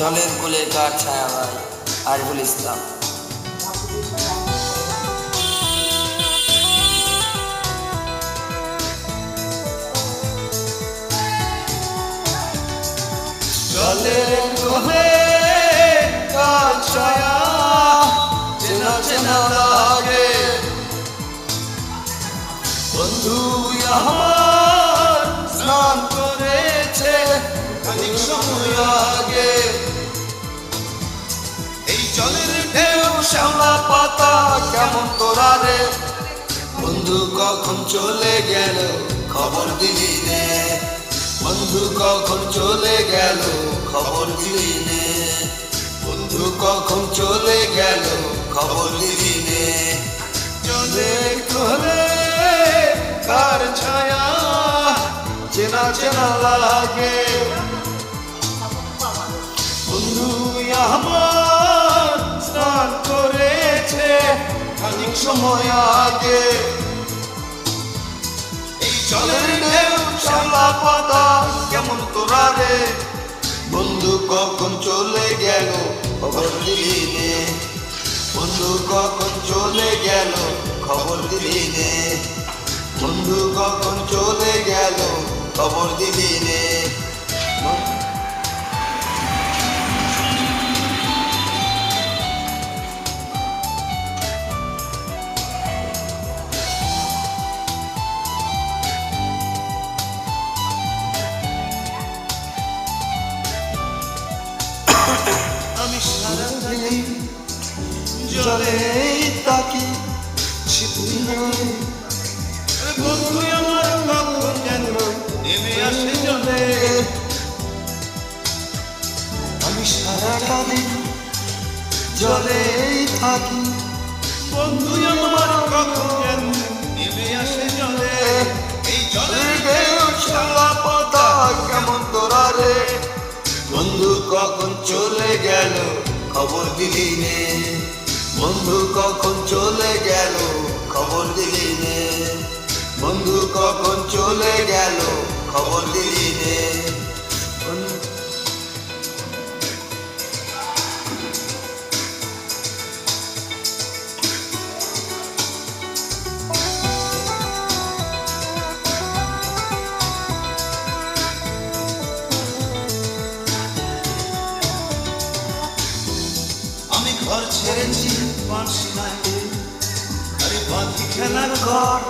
জলের কোলে কার ছায়া ভাই আরিফুল ইসলাম। জলের কোলে কার ছায়া চেনা চেনা লাগে, বন্ধু আমার স্নান করেছে খানিক সময় আগে। এই জলের ঢেউ শ্যাওলা পাতা কেমন তোরা রে, বন্ধু কখন চলে গেল খবর দিলি নে, বন্ধু কখন চলে গেল খবর দিলি নে, বন্ধু কখন চলে গেল খবর দিলি নে। জলের কোলে কার ছায়া চেনা চেনা লাগে, বন্ধু আমার স্নান করেছে খানিক সময় আগে। এই জলের ঢেউ শ্যাওলা পাতা কেমন তোরা রে, বন্ধু কখন চলে গেল খবর দিলি নে, বন্ধু কখন চলে গেল খবর দিলি নে, বন্ধু কখন চলে গেল খবর দিলি নে। আমি সারাদিন জলে তাকি শীতল হয়ে, বন্ধু আমার কখন যেন নেমে আসে জলে। আমি সারাটা দিন জলে থাকি, বন্ধু আমার কখন যেন নেমে আসে জলে। এই জলের ঢেউ শ্যাওলা পাতা কেমন তোরা রে, বন্ধু কখন চলে গেল খবর দিলি নে, বন্ধু কখন চলে গেল খবর দিলি নে, বন্ধু কখন চলে গেল খবর দিলি নে। আমি ঘর ছেড়েছি পাঁচশিনায়, আরে বাকি খেলার ঘর,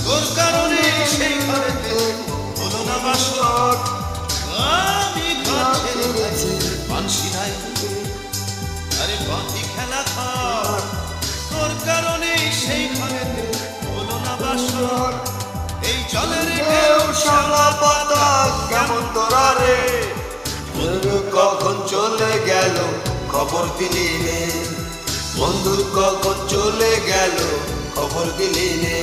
তোর কারণে সেই ঘরেতে হলো না বাসর। আমি ঘর ছেড়েছি পাঁচশিনায়, আরে বাকি খেলা ঘর, তোর কারণে সেই ঘরেতে হলো না বাসর। এই জলের ঢেউ শ্যাওলা পাতা কেমন তোরা রে, বন্ধু কখন চলে গেল খবর দিলি নে, বন্ধু কখন চলে গেল খবর দিলি নে,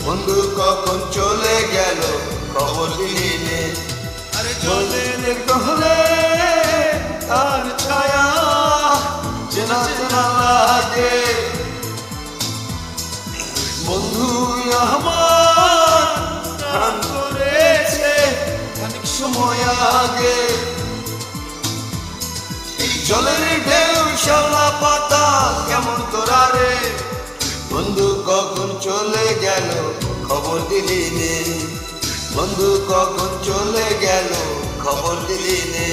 বন্ধু কখন চলে গেল খবর দিলি নে। আরে জলের কোলে কার ছায়া চেনা চেনা লাগে, বন্ধু আমার স্নান করেছে খানিক সময় আগে। জলের ঢেউ শ্যাওলা পাতা কেমন তোরা রে, বন্ধু কখন চলে গেল খবর দিলি নে, বন্ধু কখন চলে গেল খবর দিলি নে,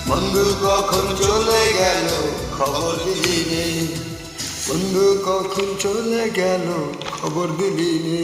বন্ধু কখন চলে গেল খবর দিলি নে, বন্ধু কখন চলে গেল খবর দিলি নে।